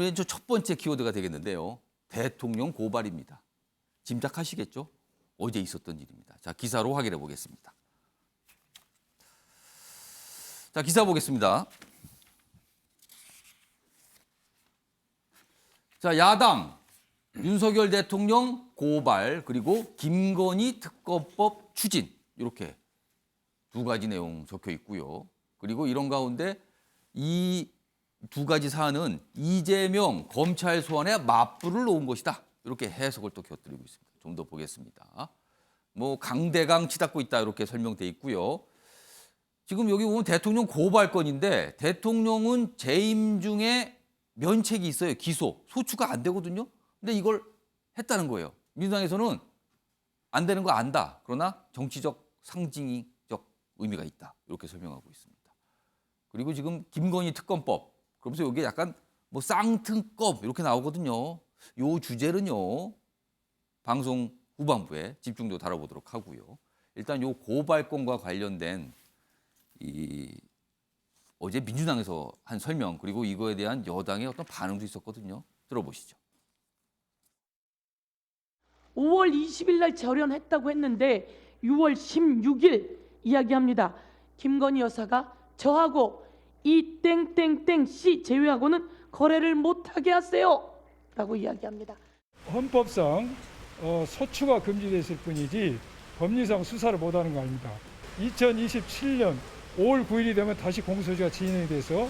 오늘 첫 번째 키워드가 되겠는데요. 대통령 고발입니다. 짐작하시겠죠? 어제 있었던 일입니다. 자, 기사로 확인해 보겠습니다. 자, 기사 보겠습니다. 자, 야당 윤석열 대통령 고발 그리고 김건희 특검법 추진 이렇게 두 가지 내용 적혀 있고요. 그리고 이런 가운데 이 두 가지 사안은 이재명 검찰 소환에 맞불을 놓은 것이다. 이렇게 해석을 또 곁들이고 있습니다. 좀 더 보겠습니다. 뭐 강대강 치닫고 있다 이렇게 설명돼 있고요. 지금 여기 보면 대통령 고발건인데 대통령은 재임 중에 면책이 있어요. 기소, 소추가 안 되거든요. 근데 이걸 했다는 거예요. 민주당에서는 안 되는 거 안다. 그러나 정치적 상징적 의미가 있다. 이렇게 설명하고 있습니다. 그리고 지금 김건희 특검법. 그러면서 이게 약간 뭐 쌍특검 이렇게 나오거든요. 요 주제는요. 방송 후반부에 집중도 다뤄보도록 하고요. 일단 요 고발건과 관련된 어제 민주당에서 한 설명 그리고 이거에 대한 여당의 어떤 반응도 있었거든요. 들어보시죠. 5월 20일 날 절연했다고 했는데 6월 16일 이야기합니다. 김건희 여사가 저하고 이 땡땡땡 씨 제외하고는 거래를 못하게 하세요 라고 이야기합니다. 헌법상 소추가 금지되어 있을 뿐이지 법리상 수사를 못하는 거 아닙니다. 2027년 5월 9일이 되면 다시 공소시효가 진행이 돼서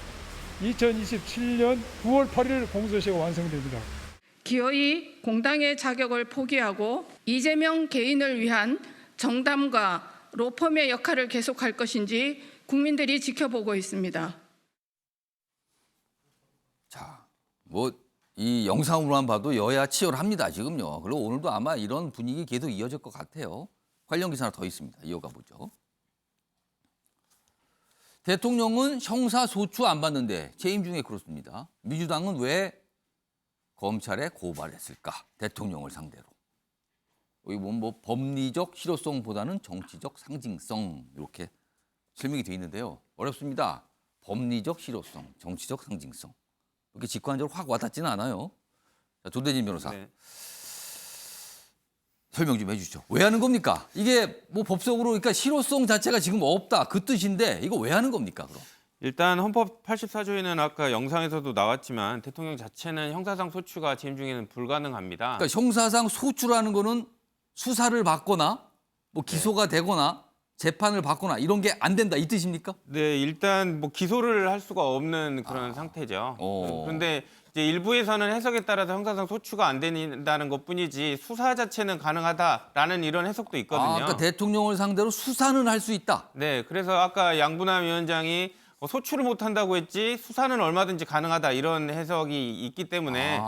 2027년 9월 8일 공소시효가 완성됩니다. 기어이 공당의 자격을 포기하고 이재명 개인을 위한 정담과 로펌의 역할을 계속할 것인지 국민들이 지켜보고 있습니다. 자, 뭐 이 영상으로만 봐도 여야 치열합니다. 지금요. 그리고 오늘도 아마 이런 분위기 계속 이어질 것 같아요. 관련 기사 하나 더 있습니다. 이어가 보죠. 대통령은 형사소추 안 받는데 재임 중에 그렇습니다. 민주당은 왜 검찰에 고발했을까? 대통령을 상대로. 여기 보면 뭐 법리적 실효성보다는 정치적 상징성 이렇게 설명이 되어 있는데요. 어렵습니다. 법리적 실효성, 정치적 상징성. 이렇게 직관적으로 확 와닿지는 않아요. 자, 조대진 변호사. 네. 설명 좀 해주시죠. 왜 하는 겁니까? 이게 뭐 법적으로 그러니까 실효성 자체가 지금 없다 그 뜻인데 이거 왜 하는 겁니까? 그럼? 일단 헌법 84조에는 아까 영상에서도 나왔지만 대통령 자체는 형사상 소추가 재임 중에는 불가능합니다. 그러니까 형사상 소추라는 거는 수사를 받거나 뭐 기소가 되거나 재판을 받거나 이런 게 안 된다 이 뜻입니까? 네, 일단 뭐 기소를 할 수가 없는 그런 상태죠. 그런데 이제 일부에서는 해석에 따라서 형사상 소추가 안 된다는 것뿐이지 수사 자체는 가능하다라는 이런 해석도 있거든요. 그러니까 대통령을 상대로 수사는 할 수 있다. 네, 그래서 아까 양분함 위원장이 소추를 못 한다고 했지 수사는 얼마든지 가능하다 이런 해석이 있기 때문에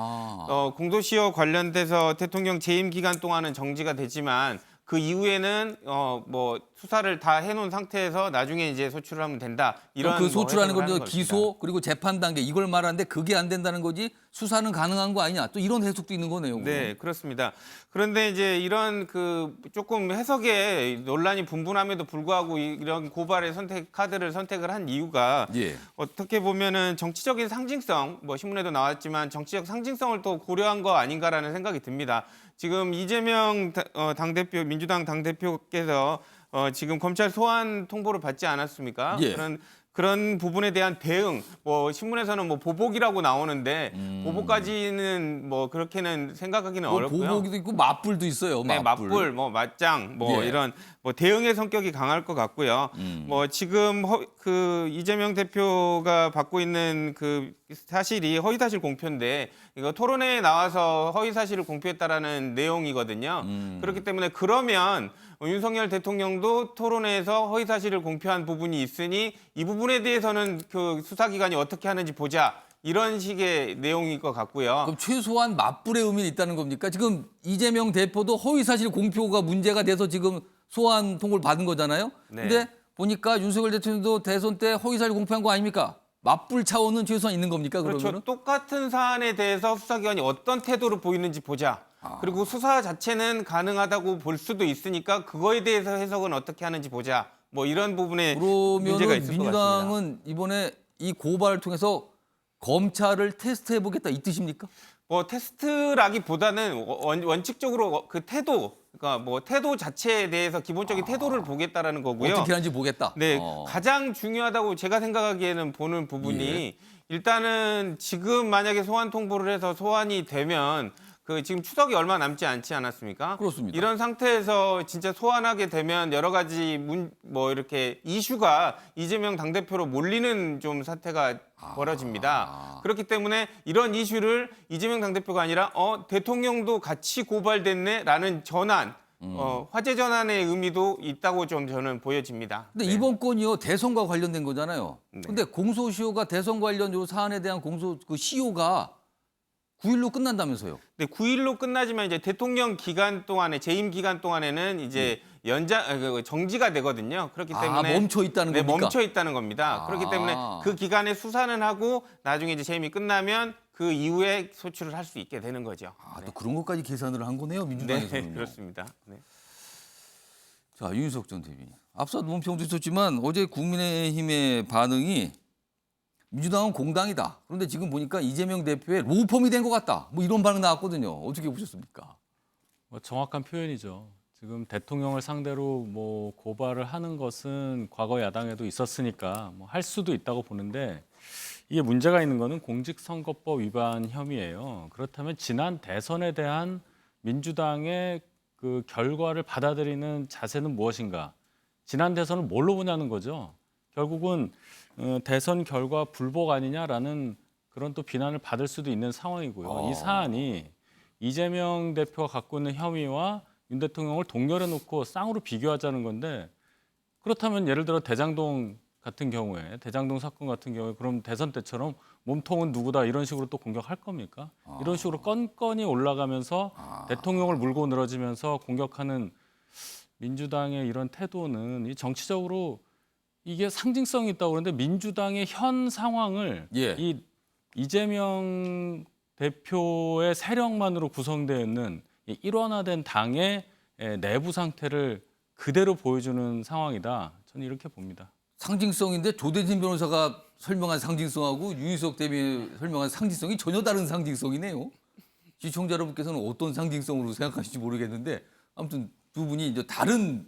공소시효 관련돼서 대통령 재임 기간 동안은 정지가 되지만 그 이후에는 뭐 수사를 다 해놓은 상태에서 나중에 이제 소추를 하면 된다. 이런 그 소추라는 건 건 기소 그리고 재판 단계 이걸 말하는데 그게 안 된다는 거지 수사는 가능한 거 아니냐. 또 이런 해석도 있는 거네요. 네, 그렇습니다. 그런데 이제 이런 그 조금 해석에 논란이 분분함에도 불구하고 이런 고발의 카드를 선택을 한 이유가 예. 어떻게 보면은 정치적인 상징성, 뭐 신문에도 나왔지만 정치적 상징성을 또 고려한 거 아닌가라는 생각이 듭니다. 지금 이재명 당대표, 민주당 당대표께서 지금 검찰 소환 통보를 받지 않았습니까? 예. 그런 부분에 대한 대응, 뭐 신문에서는 뭐 보복이라고 나오는데 보복까지는 뭐 그렇게는 생각하기는 뭐 어렵고요. 보복도 있고 맞불도 있어요. 네, 맞불, 뭐 맞짱, 뭐 예. 이런 뭐 대응의 성격이 강할 것 같고요. 뭐 지금 그 이재명 대표가 받고 있는 그 사실이 허위사실 공표인데 이거 토론회에 나와서 허위사실을 공표했다라는 내용이거든요. 그렇기 때문에 그러면 윤석열 대통령도 토론회에서 허위사실을 공표한 부분이 있으니 이 부분에 대해서는 그 수사기관이 어떻게 하는지 보자. 이런 식의 내용일 것 같고요. 그럼 최소한 맞불의 의미는 있다는 겁니까? 지금 이재명 대표도 허위사실 공표가 문제가 돼서 지금 소환 통보를 받은 거잖아요. 네. 근데 보니까 윤석열 대통령도 대선 때 허위사실 공표한 거 아닙니까? 맞불 차원은 최소한 있는 겁니까? 그렇죠. 그러면은? 똑같은 사안에 대해서 수사기관이 어떤 태도를 보이는지 보자. 그리고 수사 자체는 가능하다고 볼 수도 있으니까 그거에 대해서 해석은 어떻게 하는지 보자. 뭐 이런 부분에 문제가 그러면은 있을 것 같습니다. 민주당은 이번에 이 고발을 통해서 검찰을 테스트해보겠다 이 뜻입니까? 뭐 테스트라기보다는 원칙적으로 그 태도, 그러니까 뭐 태도 자체에 대해서 기본적인 태도를 보겠다라는 거고요. 어떻게 하는지 보겠다. 네, 가장 중요하다고 제가 생각하기에는 보는 부분이 일단은 지금 만약에 소환 통보를 해서 소환이 되면 그 지금 추석이 얼마 남지 않지 않았습니까? 그렇습니다. 이런 상태에서 진짜 소환하게 되면 여러 가지 뭐 이렇게 이슈가 이재명 당대표로 몰리는 좀 사태가 벌어집니다. 그렇기 때문에 이런 이슈를 이재명 당대표가 아니라 대통령도 같이 고발됐네라는 전환, 화제 전환의 의미도 있다고 좀 저는 보여집니다. 근데 네. 이번 건이요 대선과 관련된 거잖아요. 근데 공소시효가 대선 관련 요 사안에 대한 그 시효가 9일로 끝난다면서요? 네, 9일로 끝나지만 이제 대통령 기간 동안에 재임 기간 동안에는 이제 정지가 되거든요. 그렇기 때문에 멈춰 있다는 네, 겁니까? 멈춰 있다는 겁니다. 그렇기 때문에 그 기간에 수사는 하고 나중에 이제 재임이 끝나면 그 이후에 소추를 할 수 있게 되는 거죠. 또 그런 것까지 계산을 한 거네요, 민주당에서는. 네, 그렇습니다. 네. 자, 윤희석 전 대변인. 앞서 논평도 있었지만 어제 국민의힘의 반응이 민주당은 공당이다. 그런데 지금 보니까 이재명 대표의 로펌이 된 것 같다. 뭐 이런 반응 나왔거든요. 어떻게 보셨습니까? 뭐 정확한 표현이죠. 지금 대통령을 상대로 뭐 고발을 하는 것은 과거 야당에도 있었으니까 뭐 할 수도 있다고 보는데 이게 문제가 있는 거는 공직선거법 위반 혐의예요. 그렇다면 지난 대선에 대한 민주당의 그 결과를 받아들이는 자세는 무엇인가? 지난 대선을 뭘로 보냐는 거죠. 결국은 대선 결과 불복 아니냐라는 그런 또 비난을 받을 수도 있는 상황이고요. 이 사안이 이재명 대표가 갖고 있는 혐의와 윤 대통령을 동렬해 놓고 쌍으로 비교하자는 건데 그렇다면 예를 들어 대장동 같은 경우에 대장동 사건 같은 경우에 그럼 대선 때처럼 몸통은 누구다 이런 식으로 또 공격할 겁니까? 이런 식으로 건건이 올라가면서 대통령을 물고 늘어지면서 공격하는 민주당의 이런 태도는 이 정치적으로 이게 상징성이 있다고 그러는데 민주당의 현 상황을 이 이재명 대표의 세력만으로 구성되어 있는 이 일원화된 당의 내부 상태를 그대로 보여주는 상황이다. 저는 이렇게 봅니다. 상징성인데 조대진 변호사가 설명한 상징성하고 윤희석 대변인이 설명한 상징성이 전혀 다른 상징성이네요. 시청자 여러분께서는 어떤 상징성으로 생각하실지 모르겠는데 아무튼 두 분이 이제 다른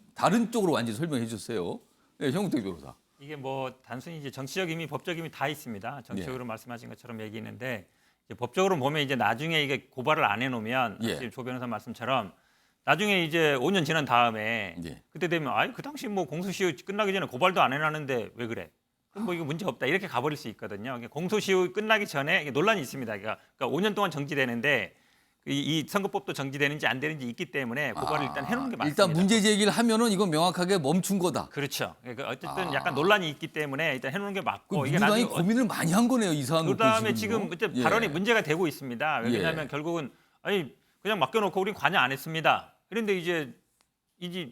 쪽으로 완전히 설명해 주셨어요. 네, 형태 변호사. 이게 뭐 단순히 이제 정치적 의미, 법적 의미 다 있습니다. 정치적으로 말씀하신 것처럼 얘기했는데 이제 법적으로 보면 이제 나중에 이게 고발을 안 해놓으면 지금 조 변호사 말씀처럼 나중에 이제 5년 지난 다음에 그때 되면 그 당시 뭐 공소시효 끝나기 전에 고발도 안 해놨는데 왜 그래? 그럼 뭐 이거 문제 없다 이렇게 가버릴 수 있거든요. 공소시효 끝나기 전에 논란이 있습니다. 그러니까 5년 동안 정지되는데 이 선거법도 정지되는지 안 되는지 있기 때문에 고발을 일단 해놓는 게 맞습니다. 일단 문제 제기를 하면은 이건 명확하게 멈춘 거다. 그렇죠. 그러니까 어쨌든 약간 논란이 있기 때문에 일단 해놓는 게 맞고 이게 민주당이 나중에 고민을 많이 한 거네요, 이 사안 놓고. 그다음에 지금 발언이 문제가 되고 있습니다. 왜냐하면 결국은 그냥 맡겨놓고 우린 관여 안 했습니다. 그런데 이제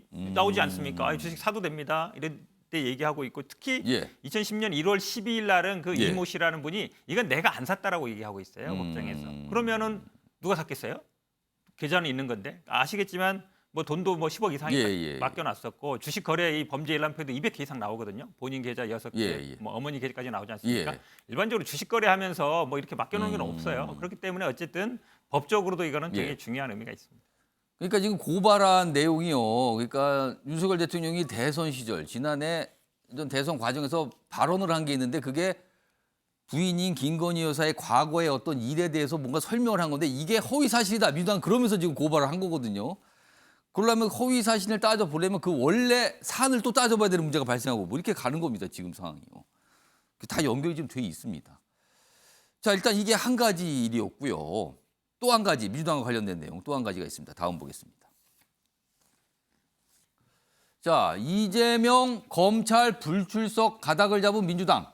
나오지 않습니까? 주식 사도 됩니다. 이런 때 얘기하고 있고 특히 2010년 1월 12일 날은 그 이모 씨라는 분이 이건 내가 안 샀다라고 얘기하고 있어요. 법정에서. 그러면은 누가 샀겠어요? 계좌는 있는 건데 아시겠지만 뭐 돈도 뭐 10억 이상이 맡겨놨었고 주식 거래 이 범죄 일람표도 200개 이상 나오거든요. 본인 계좌 6개, 뭐 어머니 계좌까지 나오지 않습니까? 일반적으로 주식 거래하면서 뭐 이렇게 맡겨놓은 건 없어요. 그렇기 때문에 어쨌든 법적으로도 이거는 되게 중요한 의미가 있습니다. 그러니까 지금 고발한 내용이요. 그러니까 윤석열 대통령이 대선 시절 지난해 이런 대선 과정에서 발언을 한 게 있는데 그게 부인인 김건희 여사의 과거의 어떤 일에 대해서 뭔가 설명을 한 건데 이게 허위 사실이다. 민주당 그러면서 지금 고발을 한 거거든요. 그러려면 허위 사실을 따져보려면 그 원래 사안을 또 따져봐야 되는 문제가 발생하고 뭐 이렇게 가는 겁니다. 지금 상황이요. 다 연결이 좀 돼 있습니다. 자, 일단 이게 한 가지 일이었고요. 또 한 가지 민주당과 관련된 내용 또 한 가지가 있습니다. 다음 보겠습니다. 자, 이재명 검찰 불출석 가닥을 잡은 민주당.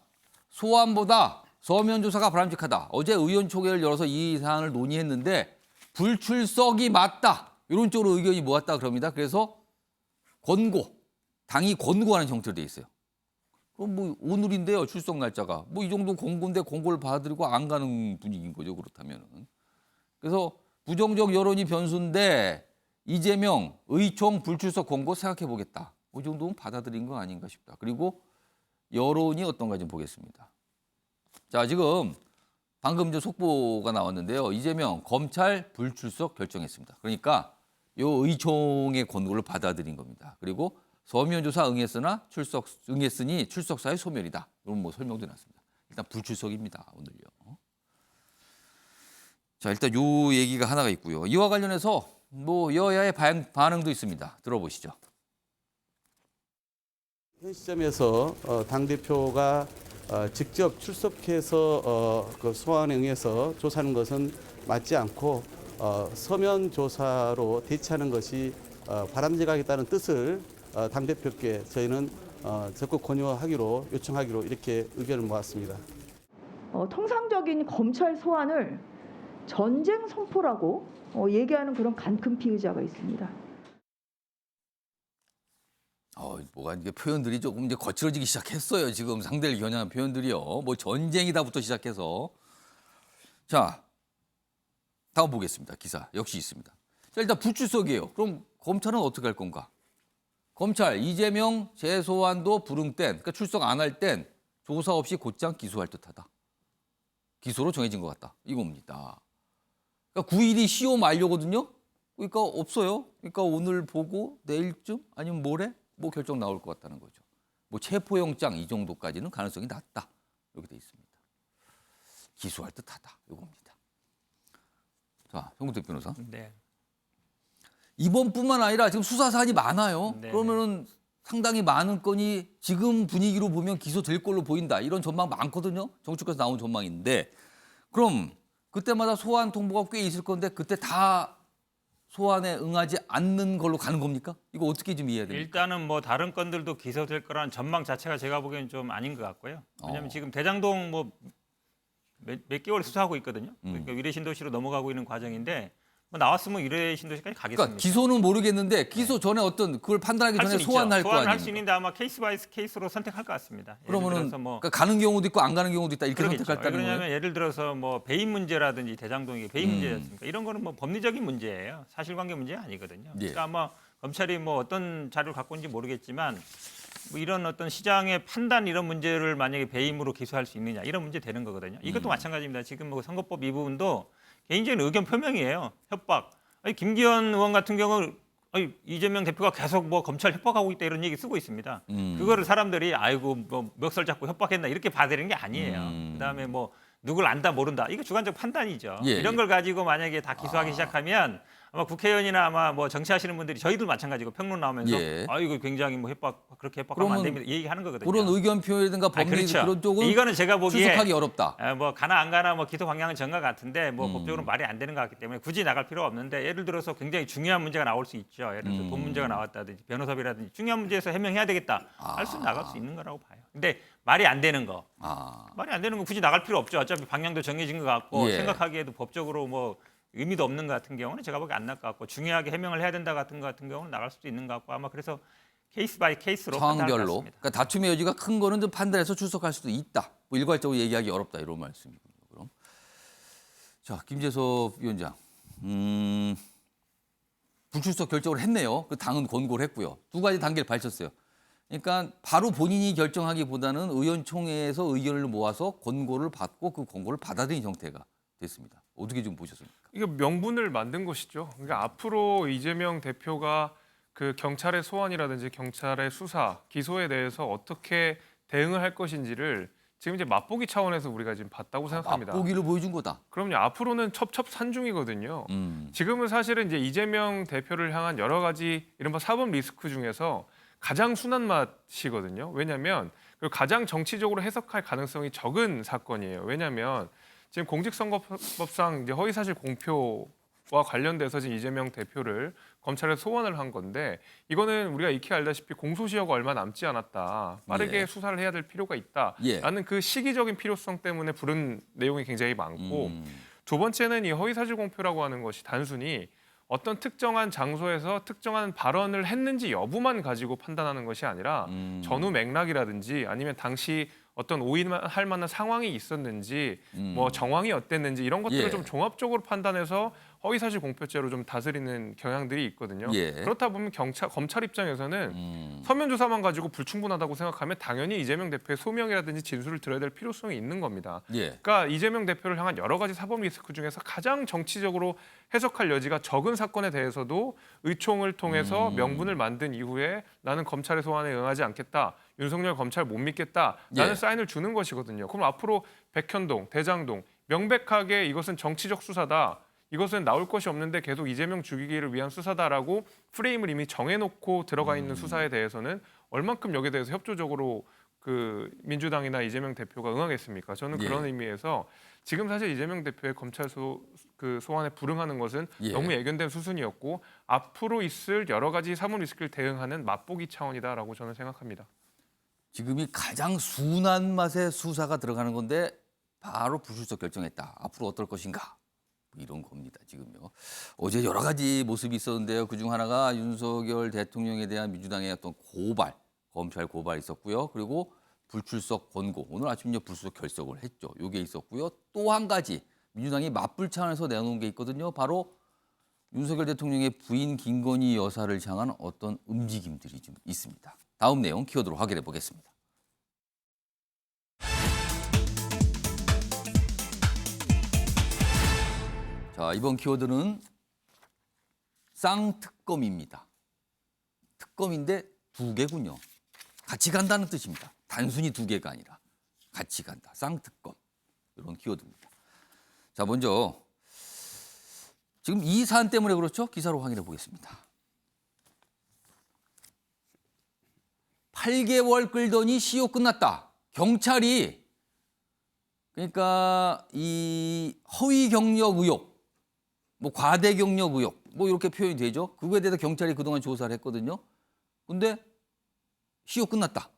소환보다 서면 조사가 바람직하다. 어제 의원총회를 열어서 이 사안을 논의했는데 불출석이 맞다. 이런 쪽으로 의견이 모았다 그럽니다. 그래서 당이 권고하는 형태로 돼 있어요. 그럼 뭐 오늘인데요. 출석 날짜가. 뭐 이 정도 권고인데 권고를 받아들이고 안 가는 분위기인 거죠. 그렇다면은. 그래서 부정적 여론이 변수인데 이재명 의총 불출석 권고 생각해 보겠다. 이 정도는 받아들인 거 아닌가 싶다. 그리고 여론이 어떤가 좀 보겠습니다. 자, 지금 방금 저 속보가 나왔는데요. 이재명 검찰 불출석 결정했습니다. 그러니까 요 의총의 권고를 받아들인 겁니다. 그리고 서면 조사 응했으니 출석 사유 소멸이다. 이런 뭐 설명도 났습니다. 일단 불출석입니다. 오늘요. 자, 일단 요 얘기가 하나가 있고요. 이와 관련해서 뭐 여야의 반응도 있습니다. 들어보시죠. 현 시점에서 당대표가 직접 출석해서 그 소환에 응해서 조사하는 것은 맞지 않고 서면 조사로 대체하는 것이 바람직하겠다는 뜻을 당대표께 저희는 적극 권유하기로 요청하기로 이렇게 의견을 모았습니다. 통상적인 검찰 소환을 전쟁 선포라고 얘기하는 그런 간큰 피의자가 있습니다. 뭐가 이게 표현들이 조금 이제 거칠어지기 시작했어요. 지금 상대를 겨냥한 표현들이요. 뭐 전쟁이다부터 시작해서. 자, 다음 보겠습니다. 기사 역시 있습니다. 자, 일단 불출석이에요. 그럼 검찰은 어떻게 할 건가? 검찰 이재명 재소환도 불응 땐, 그러니까 출석 안 할 땐 조사 없이 곧장 기소할 듯하다. 기소로 정해진 것 같다. 이겁니다. 그러니까 9일이 시효 만료거든요. 그러니까 없어요. 그러니까 오늘 보고 내일쯤 아니면 모레 뭐 결정 나올 것 같다는 거죠. 뭐 체포영장 이 정도까지는 가능성이 낮다. 이렇게 돼 있습니다. 기소할 듯하다. 이겁니다. 자, 송근택 변호사. 네. 이번뿐만 아니라 지금 수사 사안이 많아요. 네. 그러면은 상당히 많은 건이 지금 분위기로 보면 기소될 걸로 보인다. 이런 전망 많거든요. 정치권에서 나온 전망인데 그럼 그때마다 소환 통보가 꽤 있을 건데 그때 다 소환에 응하지 않는 걸로 가는 겁니까? 이거 어떻게 좀 이해해야 됩니까? 일단은 뭐 다른 건들도 기소될 거라는 전망 자체가 제가 보기엔 좀 아닌 것 같고요. 왜냐하면 지금 대장동 뭐 몇 개월 수사하고 있거든요. 그러니까 위례 신도시로 넘어가고 있는 과정인데 뭐 나왔으면 위례 신도시까지 가겠습니다. 그러니까 기소는 모르겠는데 기소 전에 어떤 그걸 판단하기 전에 소환할 거 소환할 수 아닙니까? 있는데 아마 케이스 바이 케이스로 선택할 것 같습니다. 예를 그러면은 들어서 뭐 그러니까 가는 경우도 있고 안 가는 경우도 있다 이렇게 그러겠죠. 선택할다는 거예요? 왜냐하면 예를 들어서 뭐 배임 문제라든지 대장동이 배임 문제였습니까? 이런 거는 뭐 법리적인 문제예요. 사실관계 문제가 아니거든요. 예. 그러니까 아마 검찰이 뭐 어떤 자료를 갖고 있는지 모르겠지만 뭐 이런 어떤 시장의 판단 이런 문제를 만약에 배임으로 기소할 수 있느냐 이런 문제 되는 거거든요. 이것도 마찬가지입니다. 지금 뭐 선거법 이 부분도 개인적인 의견 표명이에요. 협박. 아니, 김기현 의원 같은 경우는 아니, 이재명 대표가 계속 뭐 검찰 협박하고 있다 이런 얘기 쓰고 있습니다. 그거를 사람들이 아이고 뭐 멱살 잡고 협박했나 이렇게 봐대는 게 아니에요. 그다음에 뭐 누굴 안다 모른다 이거 주관적 판단이죠. 예, 이런 걸 가지고 만약에 다 기소하기 시작하면 아마 국회의원이나 아마 뭐 정치하시는 분들이 저희들 마찬가지고 평론 나오면서 예. 이거 굉장히 뭐 협박하면 안 됩니다 얘기하는 거거든요. 그런 의견 표현이든가 법리 그렇죠. 그런 쪽은 이거는 제가 보기에 출석하기 어렵다. 뭐 가나 안 가나 뭐 기소 방향은 정가 같은데 뭐 법적으로 말이 안 되는 것 같기 때문에 굳이 나갈 필요가 없는데 예를 들어서 굉장히 중요한 문제가 나올 수 있죠. 예를 들어서 돈 문제가 나왔다든지 변호사비라든지 중요한 문제에서 해명해야 되겠다 할 수 나갈 수 있는 거라고 봐요. 근데 말이 안 되는 거 말이 안 되는 거 굳이 나갈 필요 없죠. 어차피 방향도 정해진 것 같고 예. 생각하기에도 법적으로 뭐 의미도 없는 것 같은 경우는 제가 보기 안 날 것 같고 중요하게 해명을 해야 된다 같은 경우는 나갈 수도 있는 것 같고 아마 그래서 케이스 바이 케이스로 판단할 것 상황별로. 같습니다. 그러니까 다툼의 여지가 큰 거는 좀 판단해서 출석할 수도 있다. 뭐 일괄적으로 얘기하기 어렵다 이런 말씀이군요. 그럼 자 김재섭 위원장, 불출석 결정을 했네요. 그 당은 권고를 했고요. 두 가지 단계를 밝혔어요. 그러니까 바로 본인이 결정하기보다는 의원총회에서 의견을 모아서 권고를 받고 그 권고를 받아들인 형태가 됐습니다. 어떻게 좀 보셨습니까? 이거 명분을 만든 것이죠. 그러니까 앞으로 이재명 대표가 그 경찰의 소환이라든지 경찰의 수사, 기소에 대해서 어떻게 대응을 할 것인지를 지금 이제 맛보기 차원에서 우리가 지금 봤다고 생각합니다. 맛보기를 보여준 거다. 그럼요. 앞으로는 첩첩산중이거든요. 지금은 사실은 이제 이재명 대표를 향한 여러 가지 이른바 사법 리스크 중에서 가장 순한 맛이거든요. 왜냐하면 가장 정치적으로 해석할 가능성이 적은 사건이에요. 왜냐하면 지금 공직선거법상 이제 허위사실 공표와 관련돼서 지금 이재명 대표를 검찰에 소환을 한 건데 이거는 우리가 익히 알다시피 공소시효가 얼마 남지 않았다. 빠르게 수사를 해야 될 필요가 있다라는 그 시기적인 필요성 때문에 부른 내용이 굉장히 많고 두 번째는 이 허위사실 공표라고 하는 것이 단순히 어떤 특정한 장소에서 특정한 발언을 했는지 여부만 가지고 판단하는 것이 아니라 전후 맥락이라든지 아니면 당시 어떤 오인할 만한 상황이 있었는지 뭐 정황이 어땠는지 이런 것들을 예. 좀 종합적으로 판단해서 허위사실 공표죄로 좀 다스리는 경향들이 있거든요. 예. 그렇다 보면 검찰 입장에서는 서면 조사만 가지고 불충분하다고 생각하면 당연히 이재명 대표의 소명이라든지 진술을 들어야 될 필요성이 있는 겁니다. 예. 그러니까 이재명 대표를 향한 여러 가지 사법 리스크 중에서 가장 정치적으로 해석할 여지가 적은 사건에 대해서도 의총을 통해서 명분을 만든 이후에 나는 검찰의 소환에 응하지 않겠다. 윤석열 검찰 못 믿겠다라는 예. 사인을 주는 것이거든요. 그럼 앞으로 백현동, 대장동 명백하게 이것은 정치적 수사다. 이것은 나올 것이 없는데 계속 이재명 죽이기를 위한 수사다라고 프레임을 이미 정해놓고 들어가 있는 수사에 대해서는 얼만큼 여기에 대해서 협조적으로 그 민주당이나 이재명 대표가 응하겠습니까? 저는 그런 예. 의미에서 지금 사실 이재명 대표의 검찰 소환에 불응하는 것은 예. 너무 예견된 수순이었고 앞으로 있을 여러 가지 사문 리스크를 대응하는 맛보기 차원이다라고 저는 생각합니다. 지금이 가장 순한 맛의 수사가 들어가는 건데 바로 불출석 결정했다. 앞으로 어떨 것인가? 이런 겁니다. 지금요. 어제 여러 가지 모습이 있었는데요. 그중 하나가 윤석열 대통령에 대한 민주당의 어떤 고발, 검찰 고발이 있었고요. 그리고 불출석 권고, 오늘 아침에 불출석 결석을 했죠. 이게 있었고요. 또 한 가지 민주당이 맞불 차원에서 내놓은 게 있거든요. 바로 윤석열 대통령의 부인 김건희 여사를 향한 어떤 움직임들이 좀 있습니다. 다음 내용 키워드로 확인해 보겠습니다. 자, 이번 키워드는 쌍특검입니다. 특검인데 두 개군요. 같이 간다는 뜻입니다. 단순히 두 개가 아니라 같이 간다. 쌍특검. 이런 키워드입니다. 자, 먼저 지금 이 사안 때문에 그렇죠? 기사로 확인해 보겠습니다. 8개월 끌더니 시효 끝났다. 경찰이 그러니까 이 허위 경력 의혹, 뭐 과대 경력 의혹, 뭐 이렇게 표현이 되죠. 그거에 대해서 경찰이 그동안 조사를 했거든요. 근데 시효 끝났다.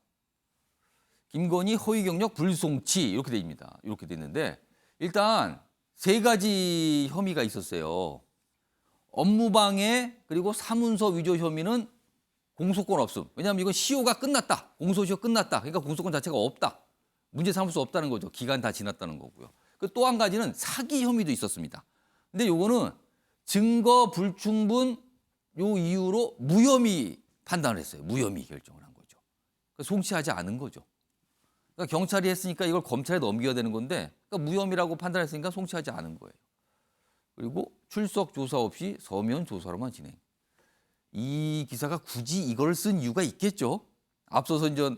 김건희 허위 경력 불송치 이렇게 됩니다. 이렇게 됐는데 일단 세 가지 혐의가 있었어요. 업무방해 그리고 사문서 위조 혐의는 공소권 없음. 왜냐하면 이건 시효가 끝났다. 공소시효 끝났다. 그러니까 공소권 자체가 없다. 문제 삼을 수 없다는 거죠. 기간 다 지났다는 거고요. 또 한 가지는 사기 혐의도 있었습니다. 근데 요거는 증거 불충분 요 이유로 무혐의 판단을 했어요. 무혐의 결정을 한 거죠. 그러니까 송치하지 않은 거죠. 그러니까 경찰이 했으니까 이걸 검찰에 넘겨야 되는 건데 그러니까 무혐의라고 판단했으니까 송치하지 않은 거예요. 그리고 출석 조사 없이 서면 조사로만 진행. 이 기사가 굳이 이걸 쓴 이유가 있겠죠. 앞서서 이제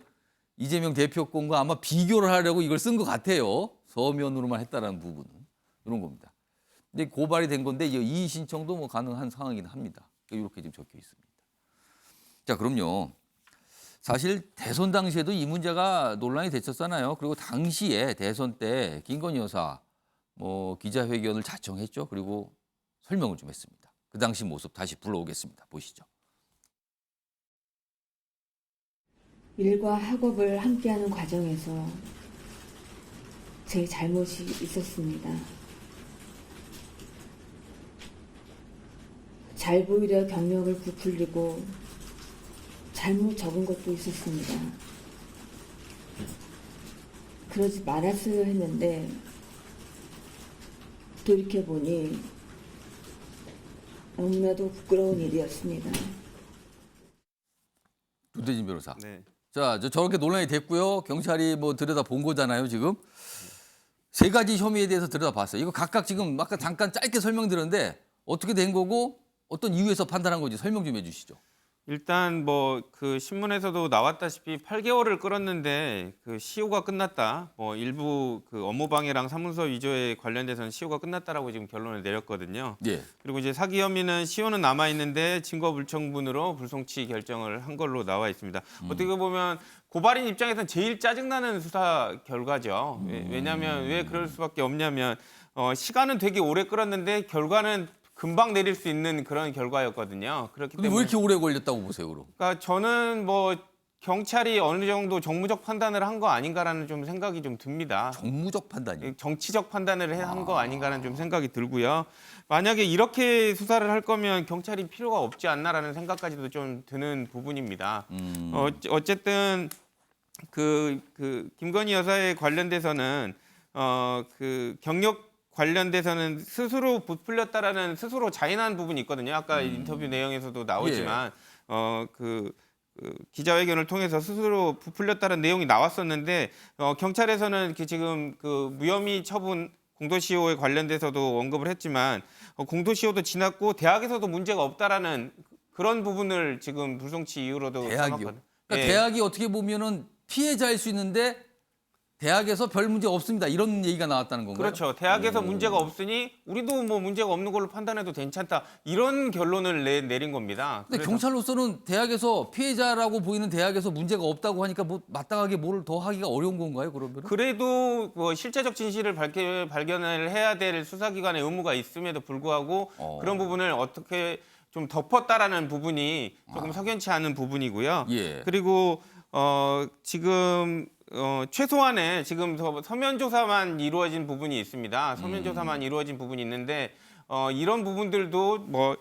이재명 대표 건과 아마 비교를 하려고 이걸 쓴 것 같아요. 서면으로만 했다라는 부분은 이런 겁니다. 근데 고발이 된 건데 이의 신청도 뭐 가능한 상황이긴 합니다. 이렇게 지금 적혀 있습니다. 자, 그럼요. 사실 대선 당시에도 이 문제가 논란이 됐었잖아요. 그리고 당시에 대선 때 김건희 여사 뭐 기자회견을 자청했죠. 그리고 설명을 좀 했습니다. 그 당시 모습 다시 불러오겠습니다. 보시죠. 일과 학업을 함께하는 과정에서 제 잘못이 있었습니다. 잘 보이려 경력을 부풀리고 잘못 적은 것도 있었습니다. 그러지 말았어야 했는데 돌이켜보니 너무나도 부끄러운 일이었습니다. 조대진 변호사. 네. 자, 저렇게 논란이 됐고요. 경찰이 뭐 들여다 본 거잖아요, 지금. 세 가지 혐의에 대해서 들여다 봤어요. 이거 각각 지금 아까 잠깐 짧게 설명드렸는데 어떻게 된 거고 어떤 이유에서 판단한 건지 설명 좀 해주시죠. 일단 뭐 그 신문에서도 나왔다시피 8개월을 끌었는데 그 시효가 끝났다. 뭐 일부 그 업무방해랑 사문서 위조에 관련돼서는 시효가 끝났다라고 지금 결론을 내렸거든요. 예. 그리고 이제 사기 혐의는 시효는 남아 있는데 증거 불충분으로 불송치 결정을 한 걸로 나와 있습니다. 어떻게 보면 고발인 입장에서는 제일 짜증나는 수사 결과죠. 왜냐하면 왜 그럴 수밖에 없냐면 시간은 되게 오래 끌었는데 결과는 금방 내릴 수 있는 그런 결과였거든요. 그렇기 근데 때문에 왜 이렇게 오래 걸렸다고 보세요, 그럼? 그러니까 저는 뭐 경찰이 어느 정도 정무적 판단을 한 거 아닌가라는 좀 생각이 좀 듭니다. 정무적 판단이요? 정치적 판단을 한 거 아닌가라는 좀 생각이 들고요. 만약에 이렇게 수사를 할 거면 경찰이 필요가 없지 않나라는 생각까지도 좀 드는 부분입니다. 어쨌든 김건희 여사에 관련돼서는 그 경력 관련돼서는 스스로 부풀렸다라는 스스로 자인한 부분이 있거든요. 아까 인터뷰 내용에서도 나오지만 그 기자회견을 통해서 스스로 부풀렸다는 내용이 나왔었는데 경찰에서는 지금 그 무혐의 처분 공소시효에 관련돼서도 언급을 했지만 공소시효도 지났고 대학에서도 문제가 없다라는 그런 부분을 지금 불송치 이유로도 대학이요. 삼았거든요. 그러니까 예. 대학이 어떻게 보면은 피해자일 수 있는데 대학에서 별 문제 없습니다. 이런 얘기가 나왔다는 건가요? 그렇죠. 대학에서 문제가 없으니 우리도 뭐 문제가 없는 걸로 판단해도 괜찮다. 이런 결론을 내린 겁니다. 근데 그래서 경찰로서는 대학에서 피해자라고 보이는 대학에서 문제가 없다고 하니까 뭐 마땅하게 뭘 더 하기가 어려운 건가요? 그러면? 그래도 뭐 실체적 진실을 발견을 해야 될 수사기관의 의무가 있음에도 불구하고 그런 부분을 어떻게 좀 덮었다라는 부분이 조금 석연치 않은 부분이고요. 예. 그리고 지금 최소한의 지금 서면 조사만 이루어진 부분이 있습니다. 서면 조사만 이루어진 부분이 있는데 이런 부분들도 뭐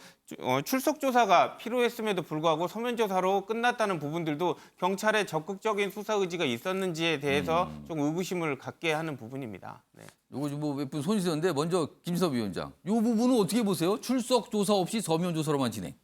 출석 조사가 필요했음에도 불구하고 서면 조사로 끝났다는 부분들도 경찰의 적극적인 수사 의지가 있었는지에 대해서 좀 의구심을 갖게 하는 부분입니다. 네. 요거 뭐 몇 분 손이 쓰는데 먼저 김진섭 위원장. 요 부분은 어떻게 보세요? 출석 조사 없이 서면 조사로만 진행.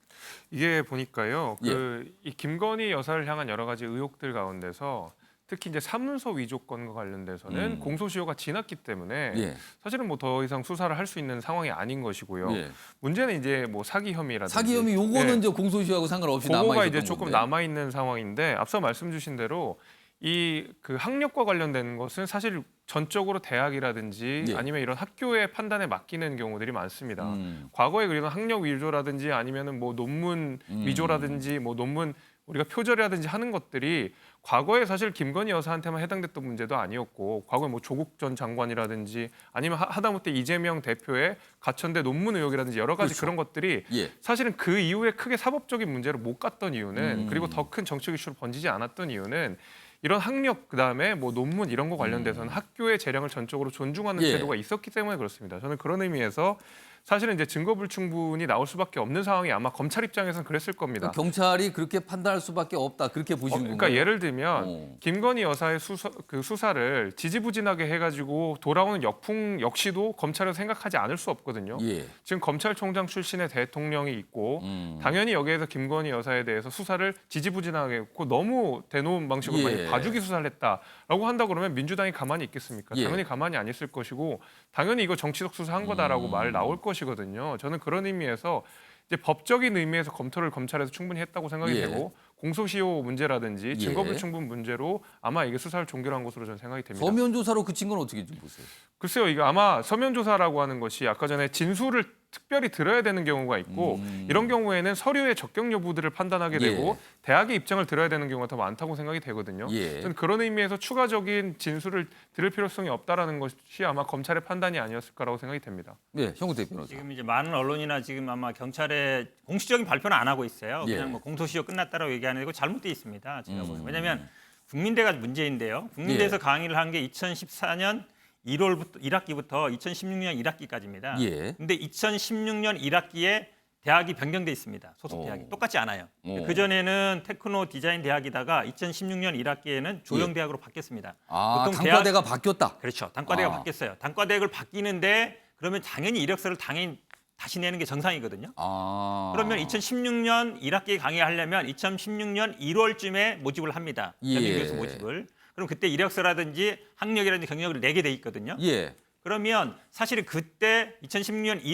이게 보니까요. 예. 이 김건희 여사를 향한 여러 가지 의혹들 가운데서 특히 이제 사문서 위조건과 관련돼서는 공소시효가 지났기 때문에 예. 사실은 뭐 더 이상 수사를 할 수 있는 상황이 아닌 것이고요. 예. 문제는 이제 뭐 사기 혐의라든지 사기 혐의 요거는 예. 이제 공소시효하고 상관없이 남아 그거가 있었던 이제 조금 건데. 남아 있는 상황인데 앞서 말씀 주신 대로 이 그 학력과 관련된 것은 사실 전적으로 대학이라든지 예. 아니면 이런 학교의 판단에 맡기는 경우들이 많습니다. 과거에 그리고 학력 위조라든지 아니면은 뭐 논문 위조라든지 뭐 논문 우리가 표절이라든지 하는 것들이 과거에 사실 김건희 여사한테만 해당됐던 문제도 아니었고 과거에 뭐 조국 전 장관이라든지 아니면 하다못해 이재명 대표의 가천대 논문 의혹이라든지 여러 가지 그렇죠. 그런 것들이 예. 사실은 그 이후에 크게 사법적인 문제로 못 갔던 이유는 그리고 더 큰 정책 이슈로 번지지 않았던 이유는 이런 학력 그다음에 뭐 논문 이런 거 관련돼서는 학교의 재량을 전적으로 존중하는 예. 제도가 있었기 때문에 그렇습니다. 저는 그런 의미에서 사실은 이제 증거 불충분이 나올 수밖에 없는 상황이 아마 검찰 입장에서는 그랬을 겁니다. 경찰이 그렇게 판단할 수밖에 없다. 그렇게 보시는 그러니까 건가요? 예를 들면 김건희 여사의 수사를 지지부진하게 해가지고 돌아오는 역풍 역시도 검찰은 생각하지 않을 수 없거든요. 예. 지금 검찰총장 출신의 대통령이 있고 당연히 여기에서 김건희 여사에 대해서 수사를 지지부진하게 했고 너무 대놓은 방식으로 예. 만약 봐주기 수사를 했다라고 한다 그러면 민주당이 가만히 있겠습니까? 예. 당연히 가만히 안 있을 것이고 당연히 이거 정치적 수사한 거다라고 말 나올 것이거든요. 저는 그런 의미에서 이제 법적인 의미에서 검토를 검찰에서 충분히 했다고 생각이 예. 되고 공소시효 문제라든지 예. 증거불충분 문제로 아마 이게 수사를 종결한 것으로 저는 생각이 됩니다. 서면 조사로 그친 건 어떻게 좀 보세요? 글쎄요, 이거 아마 서면 조사라고 하는 것이 아까 전에 진술을 특별히 들어야 되는 경우가 있고 이런 경우에는 서류의 적격 여부들을 판단하게 예. 되고 대학의 입장을 들어야 되는 경우가 더 많다고 생각이 되거든요. 예. 저는 그런 의미에서 추가적인 진술을 들을 필요성이 없다라는 것이 아마 검찰의 판단이 아니었을까라고 생각이 됩니다. 네, 형우택 변호사. 지금 이제 많은 언론이나 지금 아마 경찰의 공식적인 발표는 안 하고 있어요. 예. 그냥 뭐 공소시효 끝났다라고 얘기하는 거 잘못돼 있습니다. 제가 보기에는. 왜냐하면 국민대가 문제인데요. 국민대에서 예. 강의를 한 게 2014년 1월부터 1학기부터 2016년 1학기까지입니다. 예. 근데 2016년 1학기에 대학이 변경돼 있습니다. 소속 대학이 똑같지 않아요. 그 전에는 테크노 디자인 대학이다가 2016년 1학기에는 조영 대학으로 바뀌었습니다. 아, 보통 단과대가 바뀌었다. 그렇죠. 단과대가 아. 바뀌었어요. 단과대학을 바뀌는데 그러면 당연히 이력서를 당연히 다시 내는 게 정상이거든요. 아. 그러면 2016년 1학기에 강의하려면 2016년 1월쯤에 모집을 합니다. 예. 연구교수 모집을. 그럼 그때 이력서라든지 학력이라든지 경력을 내게 돼 있거든요. 예. 그러면 사실은 그때 2016년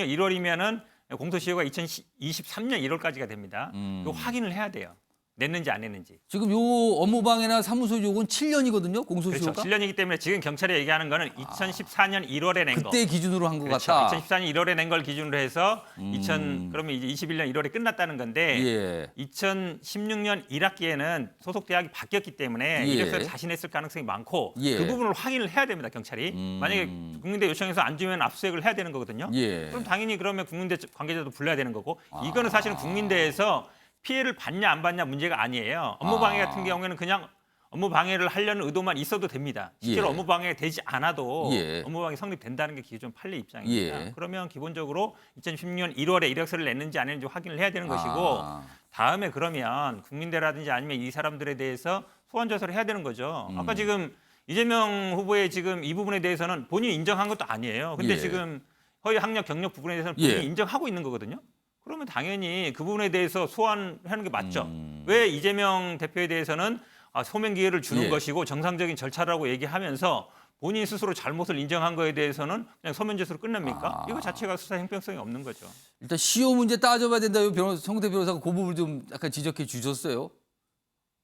1월이면은 공소시효가 2023년 1월까지가 됩니다. 이거 확인을 해야 돼요. 냈는지 안 냈는지. 지금 요 업무방해나 사무소 요건 7년이거든요. 공소시효가. 그렇죠. 7년이기 때문에 지금 경찰이 얘기하는 거는 2014년 1월에 낸 거. 그때 기준으로 한 것 그렇죠. 같다. 2014년 1월에 낸 걸 기준으로 해서 그러면 이제 21년 1월에 끝났다는 건데 예. 2016년 1학기에는 소속 대학이 바뀌었기 때문에 예. 이력서를 다시 냈을 가능성이 많고 예. 그 부분을 확인을 해야 됩니다. 경찰이. 만약에 국민대 요청해서 안 주면 압수수색을 해야 되는 거거든요. 예. 그럼 당연히 그러면 국민대 관계자도 불러야 되는 거고 이거는 사실은 국민대에서 피해를 받냐 안 받냐 문제가 아니에요. 업무방해 같은 경우에는 그냥 업무방해를 하려는 의도만 있어도 됩니다. 실제로 예. 업무방해가 되지 않아도 예. 업무방해 성립된다는 게 기존 판례 입장입니다. 예. 그러면 기본적으로 2016년 1월에 이력서를 냈는지 안 냈는지 확인을 해야 되는 것이고 아. 다음에 그러면 국민대라든지 아니면 이 사람들에 대해서 소환 조사를 해야 되는 거죠. 아까 지금 이재명 후보의 지금 이 부분에 대해서는 본인이 인정한 것도 아니에요. 근데 예. 지금 허위 학력 경력 부분에 대해서는 본인이 예. 인정하고 있는 거거든요. 그러면 당연히 그 부분에 대해서 소환하는 게 맞죠. 왜 이재명 대표에 대해서는 소명 기회를 주는 예. 것이고 정상적인 절차라고 얘기하면서 본인 스스로 잘못을 인정한 거에 대해서는 그냥 서면 제수로 끝납니까? 이거 자체가 수사 형평성이 없는 거죠. 일단 시효 문제 따져봐야 된다. 정대 변호사가 그 부분을 좀 약간 지적해 주셨어요.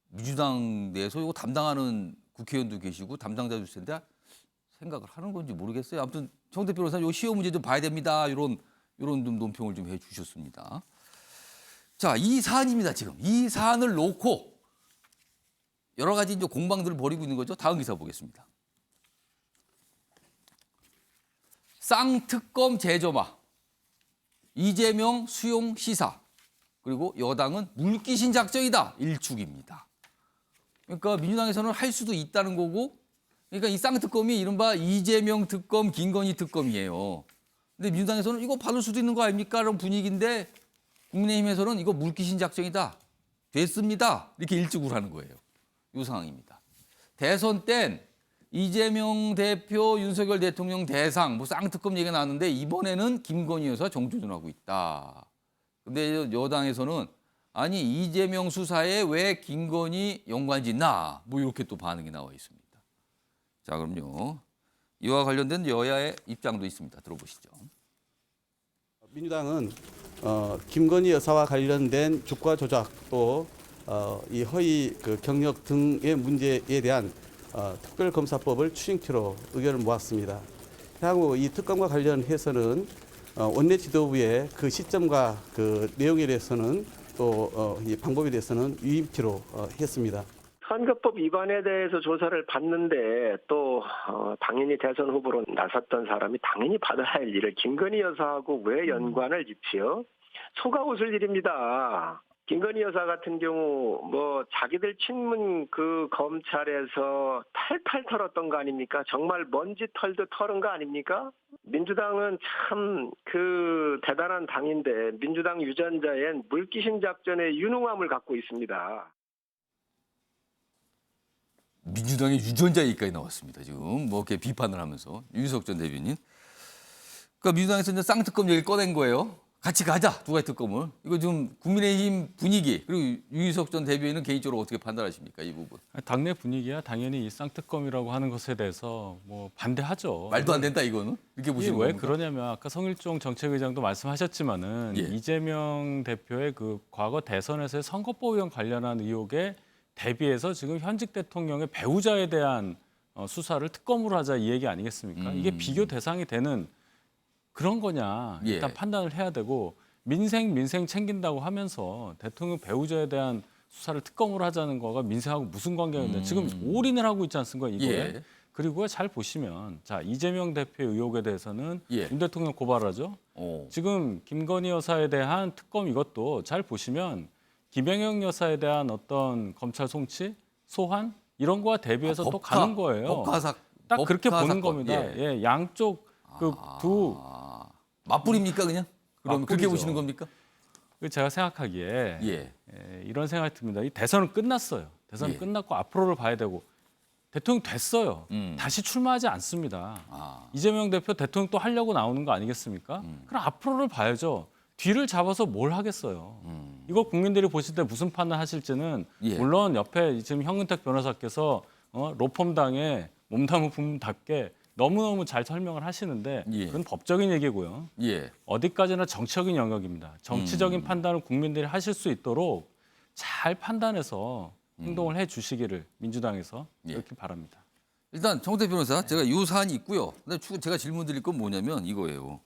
민주당 내에서 이거 담당하는 국회의원도 계시고 담당자 줄 텐데 생각을 하는 건지 모르겠어요. 아무튼 정대 변호사 이 시효 문제 좀 봐야 됩니다. 이런 좀 논평을 좀 해주셨습니다. 자, 이 사안입니다. 지금 이 사안을 놓고 여러 가지 이제 공방들을 벌이고 있는 거죠. 다음 기사 보겠습니다. 쌍특검 재점화, 이재명 수용 시사, 그리고 여당은 물귀신 작전이다 일축입니다. 그러니까 민주당에서는 할 수도 있다는 거고, 그러니까 이 쌍특검이 이른바 이재명 특검, 김건희 특검이에요. 근데 민주당에서는 이거 받을 수도 있는 거 아닙니까? 이런 분위기인데 국민의힘에서는 이거 물귀신 작전이다. 됐습니다. 이렇게 일축을 하는 거예요. 이 상황입니다. 대선 땐 이재명 대표, 윤석열 대통령 대상, 뭐 쌍특검 얘기가 나왔는데 이번에는 김건희 여사 정조준하고 있다. 근데 여당에서는 아니 이재명 수사에 왜 김건희 연관이 있나? 뭐 이렇게 또 반응이 나와 있습니다. 자, 그럼요. 이와 관련된 여야의 입장도 있습니다. 들어보시죠. 민주당은 김건희 여사와 관련된 주가 조작 또 이 허위 경력 등의 문제에 대한 특별검사법을 추진키로 의견을 모았습니다. 향후 이 특검과 관련해서는 원내 지도부의 그 시점과 그 내용에 대해서는 또 이 방법에 대해서는 유임키로 했습니다. 선거법 위반에 대해서 조사를 받는데 또 당연히 대선 후보로 나섰던 사람이 당연히 받아야 할 일을 김건희 여사하고 왜 연관을 짓지요? 속아 웃을 일입니다. 김건희 여사 같은 경우 뭐 자기들 친문 그 검찰에서 탈탈 털었던 거 아닙니까? 정말 먼지 털도 털은 거 아닙니까? 민주당은 참 그 대단한 당인데 민주당 유전자엔 물귀신 작전의 유능함을 갖고 있습니다. 민주당의 유전자 얘기까지 나왔습니다. 지금 뭐 이렇게 비판을 하면서 윤석 전 대변인. 그러니까 민주당에서 이제 쌍특검 얘기를 꺼낸 거예요. 같이 가자, 두 가지 특검을. 이거 좀 국민의힘 분위기 그리고 윤석 전 대변인은 개인적으로 어떻게 판단하십니까, 이 부분? 당내 분위기야 당연히 이 쌍특검이라고 하는 것에 대해서 뭐 반대하죠. 말도 안 된다 이거는 이렇게 보시는 왜 겁니까? 그러냐면 아까 성일종 정책의장도 말씀하셨지만은 예. 이재명 대표의 그 과거 대선에서의 선거법 위반 관련한 의혹에 대비해서 지금 현직 대통령의 배우자에 대한 수사를 특검으로 하자 이 얘기 아니겠습니까? 이게 비교 대상이 되는 그런 거냐 일단 예. 판단을 해야 되고 민생 챙긴다고 하면서 대통령 배우자에 대한 수사를 특검으로 하자는 거가 민생하고 무슨 관계가 있는데 지금 올인을 하고 있지 않습니까 이거에. 예. 그리고 잘 보시면 자 이재명 대표의 의혹에 대해서는 예. 윤 대통령 고발하죠. 지금 김건희 여사에 대한 특검 이것도 잘 보시면 김영영 여사에 대한 어떤 검찰 송치, 소환 이런 거와 대비해서 또 가는 거예요. 딱 그렇게 보는 겁니다. 예, 양쪽 그 두 맞불입니까 그냥? 그럼 그렇게 맞불이죠. 보시는 겁니까? 제가 생각하기에 예. 이런 생각이 듭니다. 이 대선은 끝났어요. 대선은 예. 끝났고 앞으로를 봐야 되고 대통령 됐어요. 다시 출마하지 않습니다. 이재명 대표 대통령 또 하려고 나오는 거 아니겠습니까? 그럼 앞으로를 봐야죠. 뒤를 잡아서 뭘 하겠어요. 이거 국민들이 보실 때 무슨 판단 하실지는 예. 물론 옆에 지금 현근택 변호사께서 로펌당에 몸담은 분답게 너무너무 잘 설명을 하시는데 예. 그건 법적인 얘기고요. 예. 어디까지나 정치적인 영역입니다. 정치적인 판단을 국민들이 하실 수 있도록 잘 판단해서 행동을 해 주시기를 민주당에서 예. 이렇게 바랍니다. 일단 정태 변호사 제가 이 사안이 있고요. 근데 제가 질문 드릴 건 뭐냐면 이거예요.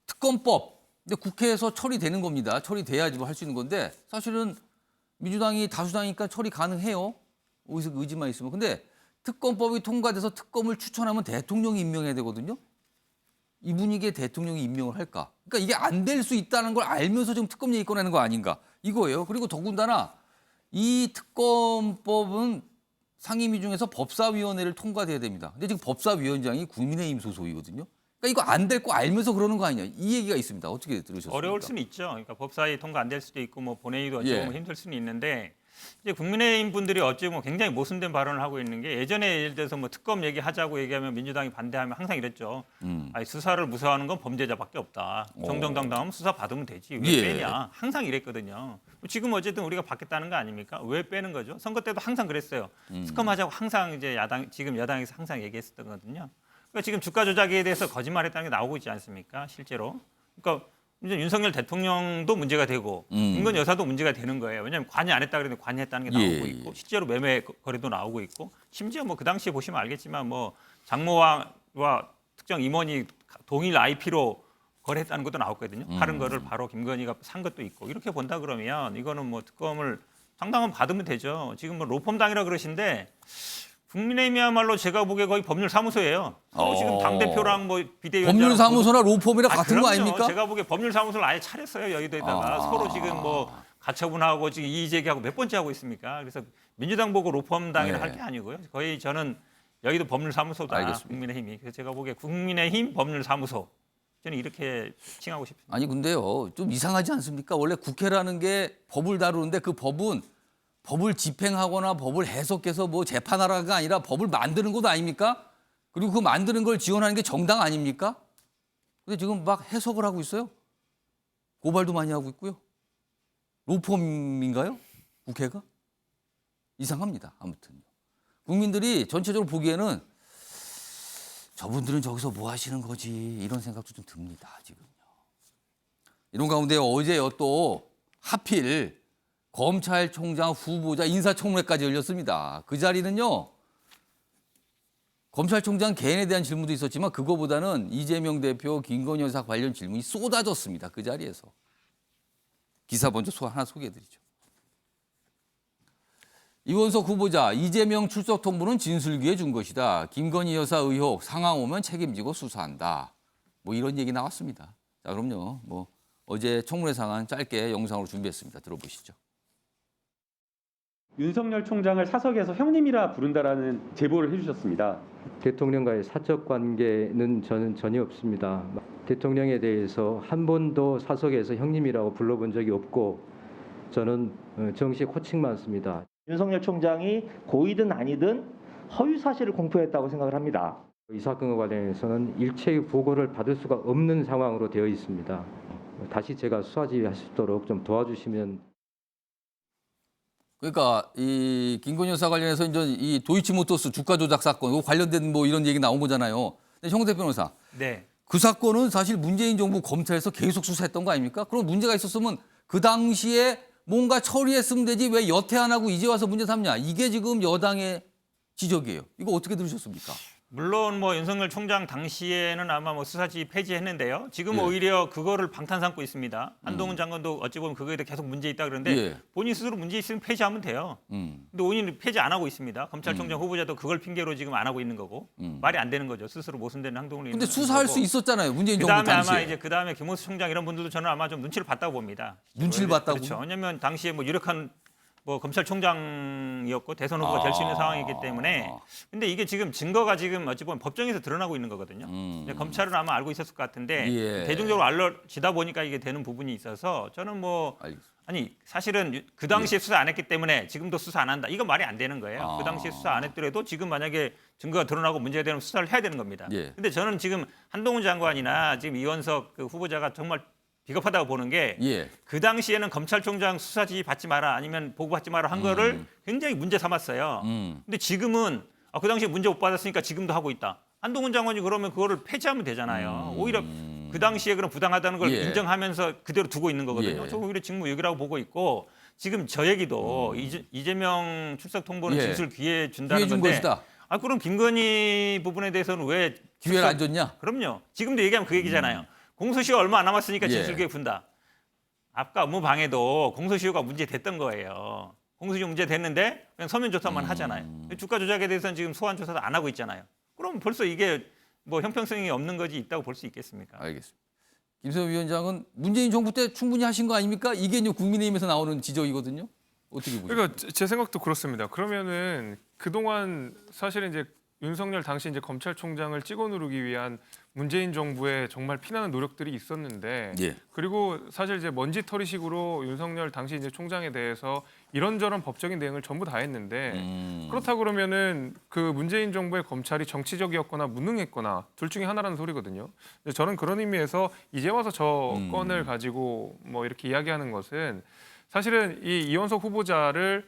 특검법. 근데 국회에서 처리되는 겁니다. 처리돼야지 뭐 할 수 있는 건데 사실은 민주당이 다수당이니까 처리 가능해요. 의지만 있으면. 근데 특검법이 통과돼서 특검을 추천하면 대통령이 임명해야 되거든요. 이 분위기에 대통령이 임명을 할까? 그러니까 이게 안 될 수 있다는 걸 알면서 지금 특검 얘기 꺼내는 거 아닌가? 이거예요. 그리고 더군다나 이 특검법은 상임위 중에서 법사위원회를 통과돼야 됩니다. 근데 지금 법사위원장이 국민의힘 소속이거든요. 그러니까 이거 안 될 거 알면서 그러는 거 아니냐? 이 얘기가 있습니다. 어떻게 들으셨습니까? 어려울 수는 있죠. 그러니까 법사위 통과 안 될 수도 있고 뭐 본회의도 예. 조금 힘들 수는 있는데 이제 국민의힘 분들이 어찌 보면 굉장히 모순된 발언을 하고 있는 게 예전에 예를 들어서 뭐 특검 얘기하자고 얘기하면 민주당이 반대하면 항상 이랬죠. 아니, 수사를 무서워하는 건 범죄자밖에 없다. 정정당당하면 수사 받으면 되지. 왜 예. 빼냐. 항상 이랬거든요. 지금 어쨌든 우리가 받겠다는 거 아닙니까? 왜 빼는 거죠? 선거 때도 항상 그랬어요. 특검하자고 항상 이제 지금 여당에서 항상 얘기했었던 거거든요. 그러니까 지금 주가 조작에 대해서 거짓말했다는 게 나오고 있지 않습니까? 실제로. 그러니까 이제 윤석열 대통령도 문제가 되고 김건희 여사도 문제가 되는 거예요. 왜냐하면 관여 안 했다 그랬는데 관여했다는 게 나오고 예, 있고 실제로 매매 거래도 나오고 있고 심지어 뭐 그 당시에 보시면 알겠지만 뭐 장모와 특정 임원이 동일 IP로 거래했다는 것도 나왔거든요. 파는 거를 바로 김건희가 산 것도 있고 이렇게 본다 그러면 이거는 뭐 특검을 상당한 받으면 되죠. 지금 뭐 로펌당이라 그러신데 국민의힘이야말로 제가 보기에 거의 법률사무소예요. 서로 지금 당대표랑 뭐 비대위원장 법률사무소나 로펌이랑 같은 거 그럼요. 아닙니까? 제가 보기에 법률사무소를 아예 차렸어요. 여의도에다가 서로 지금 뭐 가처분하고 지금 이의 제기하고 몇 번째 하고 있습니까? 그래서 민주당 보고 로펌당이라 네. 할 게 아니고요. 거의 저는 여의도 법률사무소다. 알겠습니다. 국민의힘이. 그래서 제가 보기에 국민의힘 법률사무소. 저는 이렇게 칭하고 싶습니다. 아니 근데요 좀 이상하지 않습니까? 원래 국회라는 게 법을 다루는데 그 법은 법을 집행하거나 법을 해석해서 뭐 재판하라가 아니라 법을 만드는 것도 아닙니까? 그리고 그 만드는 걸 지원하는 게 정당 아닙니까? 근데 지금 막 해석을 하고 있어요. 고발도 많이 하고 있고요. 로펌인가요? 국회가? 이상합니다. 아무튼 국민들이 전체적으로 보기에는 저분들은 저기서 뭐 하시는 거지 이런 생각도 좀 듭니다. 지금요. 이런 가운데 어제요 또 하필 검찰총장 후보자 인사청문회까지 열렸습니다. 그 자리는요. 검찰총장 개인에 대한 질문도 있었지만 그거보다는 이재명 대표 김건희 여사 관련 질문이 쏟아졌습니다. 그 자리에서. 기사 먼저 하나 소개해드리죠. 이원석 후보자 이재명 출석 통보는 진술기에 준 것이다. 김건희 여사 의혹 상황 오면 책임지고 수사한다. 뭐 이런 얘기 나왔습니다. 자 그럼요. 뭐 어제 청문회 상황 짧게 영상으로 준비했습니다. 들어보시죠. 윤석열 총장을 사석에서 형님이라 부른다라는 제보를 해주셨습니다. 대통령과의 사적 관계는 저는 전혀 없습니다. 대통령에 대해서 한 번도 사석에서 형님이라고 불러본 적이 없고 저는 정식 호칭만 씁니다. 윤석열 총장이 고의든 아니든 허위 사실을 공표했다고 생각을 합니다. 이 사건과 관련해서는 일체의 보고를 받을 수가 없는 상황으로 되어 있습니다. 다시 제가 수사 지휘할 수 있도록 좀 도와주시면. 그러니까 이 김건희 여사 관련해서 이제 이 도이치모터스 주가 조작 사건 관련된 뭐 이런 얘기 나온 거잖아요. 근데 형대 변호사, 네. 그 사건은 사실 문재인 정부 검찰에서 계속 수사했던 거 아닙니까? 그럼 문제가 있었으면 그 당시에 뭔가 처리했으면 되지 왜 여태 안 하고 이제 와서 문제 삼냐? 이게 지금 여당의 지적이에요. 이거 어떻게 들으셨습니까? 물론 뭐 윤석열 총장 당시에는 아마 뭐 수사지 폐지했는데요. 지금 예. 오히려 그거를 방탄 삼고 있습니다. 한동훈 장관도 어찌 보면 그거에 대해 계속 문제 있다 그러는데 예. 본인 스스로 문제 있으면 폐지하면 돼요. 근데 본인은 폐지 안 하고 있습니다. 검찰총장 후보자도 그걸 핑계로 지금 안 하고 있는 거고 말이 안 되는 거죠. 스스로 모순되는 행동을. 근데 수사할 수 있었잖아요. 문재인 정부 그다음에 당시에. 아마 이제 그다음에 김호수 총장 이런 분들도 저는 아마 좀 눈치를 봤다고 봅니다. 눈치를 봤다고? 그렇죠. 왜냐하면 당시에 뭐 유력한 뭐 검찰총장이었고 대선 후보가 될 수 있는 상황이기 때문에 근데 이게 지금 증거가 지금 어찌 보면 법정에서 드러나고 있는 거거든요. 근데 검찰은 아마 알고 있었을 것 같은데 예. 대중적으로 알려지다 보니까 이게 되는 부분이 있어서 저는 뭐 아니 사실은 그 당시에 수사 안 했기 때문에 지금도 수사 안 한다. 이건 말이 안 되는 거예요. 그 당시에 수사 안 했더라도 지금 만약에 증거가 드러나고 문제가 되면 수사를 해야 되는 겁니다. 예. 근데 저는 지금 한동훈 장관이나 지금 이원석 그 후보자가 정말 비겁하다고 보는 게 그 예. 당시에는 검찰총장 수사 지휘 받지 마라 아니면 보고받지 마라 한 거를 굉장히 문제 삼았어요. 근데 지금은 그 당시에 문제 못 받았으니까 지금도 하고 있다. 한동훈 장관이 그러면 그거를 폐지하면 되잖아요. 오히려 그 당시에 그런 부당하다는 걸 예. 인정하면서 그대로 두고 있는 거거든요. 예. 저 오히려 직무유기라고 보고 있고 지금 저 얘기도 이재명 출석 통보는 예. 진술 기회 준다는 기회 준 건데 것이다. 그럼 김건희 부분에 대해서는 왜 기회를 안 줬냐? 그럼요. 지금도 얘기하면 그 얘기잖아요. 공소시효 얼마 안 남았으니까 진술기회 fun다. 아까 업무 방해도 공소시효가 문제됐던 거예요. 공소시효 문제됐는데 그냥 서면 조사만 하잖아요. 주가 조작에 대해서는 지금 소환 조사도 안 하고 있잖아요. 그럼 벌써 이게 뭐 형평성이 없는 거지 있다고 볼 수 있겠습니까? 알겠습니다. 김세호 위원장은 문재인 정부 때 충분히 하신 거 아닙니까? 이게 이제 국민의힘에서 나오는 지적이거든요. 어떻게 보세요? 그러니까 제 생각도 그렇습니다. 그러면은 그동안 사실은 이제 윤석열 당시 이제 검찰총장을 찍어 누르기 위한 문재인 정부의 정말 피나는 노력들이 있었는데 예. 그리고 사실 이제 먼지털이식으로 윤석열 당시 이제 총장에 대해서 이런저런 법적인 대응을 전부 다 했는데 그렇다 그러면은 그 문재인 정부의 검찰이 정치적이었거나 무능했거나 둘 중에 하나라는 소리거든요. 근데 저는 그런 의미에서 이제 와서 저 건을 가지고 뭐 이렇게 이야기하는 것은 사실은 이 이원석 후보자를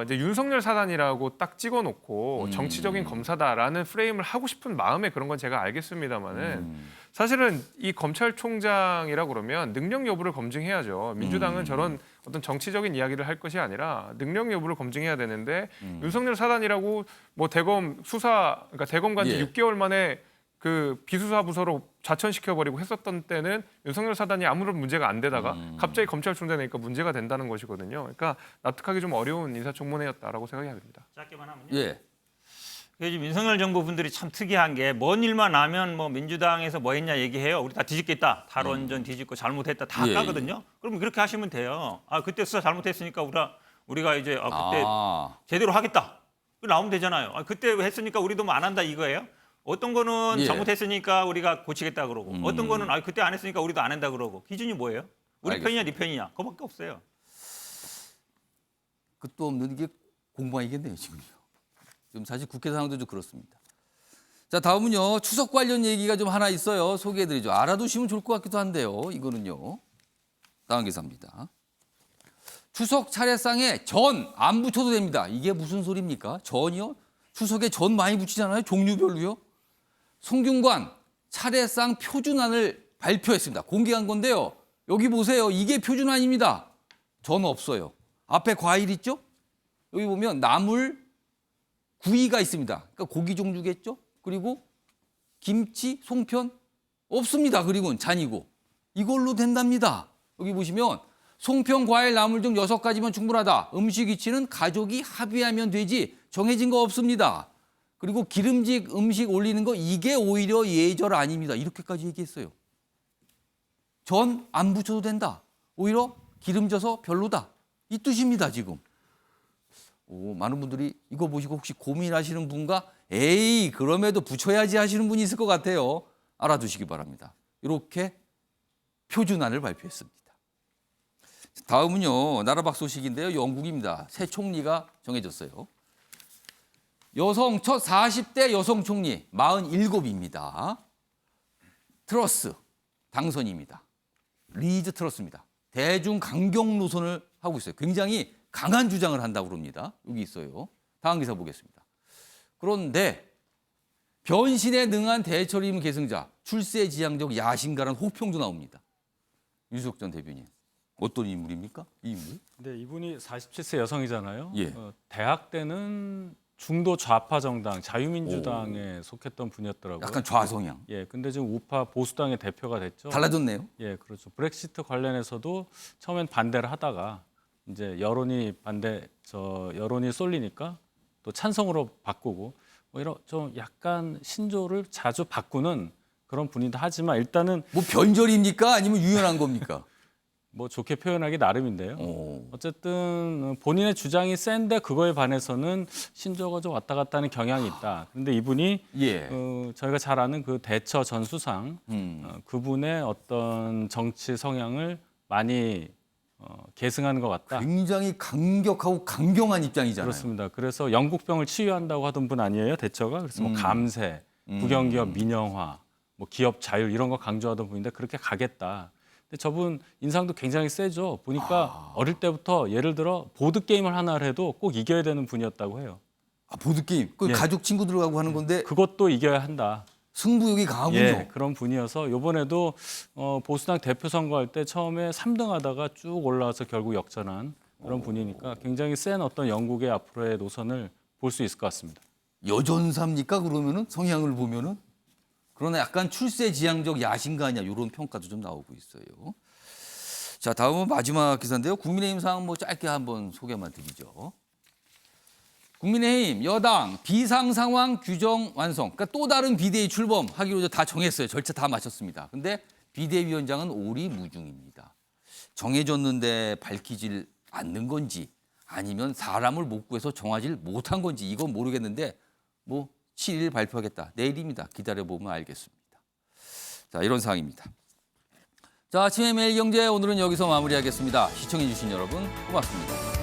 이제 윤석열 사단이라고 딱 찍어놓고 정치적인 검사다라는 프레임을 하고 싶은 마음에 그런 건 제가 알겠습니다만은 사실은 이 검찰총장이라 그러면 능력 여부를 검증해야죠. 민주당은 저런 어떤 정치적인 이야기를 할 것이 아니라 능력 여부를 검증해야 되는데 윤석열 사단이라고 뭐 대검 수사 그러니까 대검 간지 예. 6개월 만에 그 비수사 부서로 좌천시켜버리고 했었던 때는 윤석열 사단이 아무런 문제가 안 되다가 갑자기 검찰총장 되니까 문제가 된다는 것이거든요. 그러니까 납득하기 좀 어려운 인사청문회였다라고 생각이 됩니다. 짧게만 하면요. 예. 지금 윤석열 정부 분들이 참 특이한 게 뭔 일만 나면 뭐 민주당에서 뭐 했냐 얘기해요. 우리 다 뒤집겠다. 탈원전 뒤집고 잘못했다 다 예, 까거든요. 그럼 그렇게 하시면 돼요. 아 그때 수사 잘못했으니까 우리가 이제 그때 제대로 하겠다. 나오면 되잖아요. 아, 그때 했으니까 우리도 뭐 안 한다 이거예요. 어떤 거는 예. 잘못했으니까 우리가 고치겠다 그러고 어떤 거는 그때 안 했으니까 우리도 안 한다 그러고 기준이 뭐예요? 우리 알겠습니다. 편이냐 네 편이냐 그거밖에 없어요. 끝도 없는 이게 공방이겠네요, 지금요. 지금 사실 국회 상황도 좀 그렇습니다. 자, 다음은요. 추석 관련 얘기가 좀 하나 있어요. 소개해드리죠. 알아두시면 좋을 것 같기도 한데요. 이거는요. 다음 기사입니다. 추석 차례상에 전 안 붙여도 됩니다. 이게 무슨 소리입니까? 전이요? 추석에 전 많이 붙이잖아요. 종류별로요. 송균관 차례상 표준안을 발표했습니다. 공개한 건데요. 여기 보세요. 이게 표준안입니다. 전 없어요. 앞에 과일 있죠? 여기 보면 나물, 구이가 있습니다. 그러니까 고기 종류겠죠? 그리고 김치, 송편 없습니다. 그리고는 잔이고. 이걸로 된답니다. 여기 보시면 송편, 과일, 나물 등 6가지면 충분하다. 음식 위치는 가족이 합의하면 되지 정해진 거 없습니다. 그리고 기름진 음식 올리는 거 이게 오히려 예절 아닙니다. 이렇게까지 얘기했어요. 전 안 붙여도 된다. 오히려 기름져서 별로다. 이 뜻입니다, 지금. 많은 분들이 이거 보시고 혹시 고민하시는 분과 에이, 그럼에도 붙여야지 하시는 분이 있을 것 같아요. 알아두시기 바랍니다. 이렇게 표준안을 발표했습니다. 다음은요, 나라박 소식인데요. 영국입니다. 새 총리가 정해졌어요. 여성 첫 40대 여성 총리 47입니다. 트러스 당선입니다. 리즈 트러스입니다. 대중 강경 노선을 하고 있어요. 굉장히 강한 주장을 한다고 그럽니다. 여기 있어요. 다음 기사 보겠습니다. 그런데 변신에 능한 대처림 계승자, 출세지향적 야심가라는 호평도 나옵니다. 유석 전 대변인. 어떤 인물입니까? 이 인물? 근데 이분이 47세 여성이잖아요. 예. 대학 때는 중도 좌파 정당 자유민주당에 속했던 분이었더라고요. 약간 좌성향. 예, 근데 지금 우파 보수당의 대표가 됐죠. 달라졌네요. 예, 그렇죠. 브렉시트 관련해서도 처음엔 반대를 하다가 이제 여론이 쏠리니까 또 찬성으로 바꾸고 뭐 이런 좀 약간 신조를 자주 바꾸는 그런 분이다 하지만 일단은 뭐 변절입니까? 아니면 유연한 겁니까? 뭐 좋게 표현하기 나름인데요. 어쨌든 본인의 주장이 센데 그거에 반해서는 신조가 좀 왔다 갔다 하는 경향이 있다. 그런데 이분이 예. 저희가 잘 아는 그 대처 전 수상 그분의 어떤 정치 성향을 많이 계승하는 것 같다. 굉장히 강격하고 강경한 입장이잖아요. 그렇습니다. 그래서 영국병을 치유한다고 하던 분 아니에요, 대처가. 그래서 뭐 감세, 국영기업 민영화, 뭐 기업 자율 이런 거 강조하던 분인데 그렇게 가겠다. 근데 저분 인상도 굉장히 세죠. 보니까 어릴 때부터 예를 들어 보드 게임을 하나를 해도 꼭 이겨야 되는 분이었다고 해요. 보드 게임. 그 예. 가족 친구들하고 하는 건데 그것도 이겨야 한다. 승부욕이 강하군요. 예, 그런 분이어서 이번에도 보수당 대표 선거할 때 처음에 3등하다가 쭉 올라와서 결국 역전한 그런 분이니까 굉장히 센 어떤 영국의 앞으로의 노선을 볼 수 있을 것 같습니다. 여전사입니까? 그러면은 성향을 보면은 그러나 약간 출세지향적 야심가 아니야 이런 평가도 좀 나오고 있어요. 자, 다음은 마지막 기사인데요. 국민의힘 상황 뭐 짧게 한번 소개만 드리죠. 국민의힘 여당 비상 상황 규정 완성. 그러니까 또 다른 비대위 출범하기로 다 정했어요. 절차 다 마쳤습니다. 근데 비대위원장은 오리무중입니다. 정해졌는데 밝히질 않는 건지 아니면 사람을 못 구해서 정하질 못한 건지 이건 모르겠는데 뭐 7일 발표하겠다. 내일입니다. 기다려보면 알겠습니다. 자, 이런 상황입니다. 자, 아침의 매일경제 오늘은 여기서 마무리하겠습니다. 시청해주신 여러분 고맙습니다.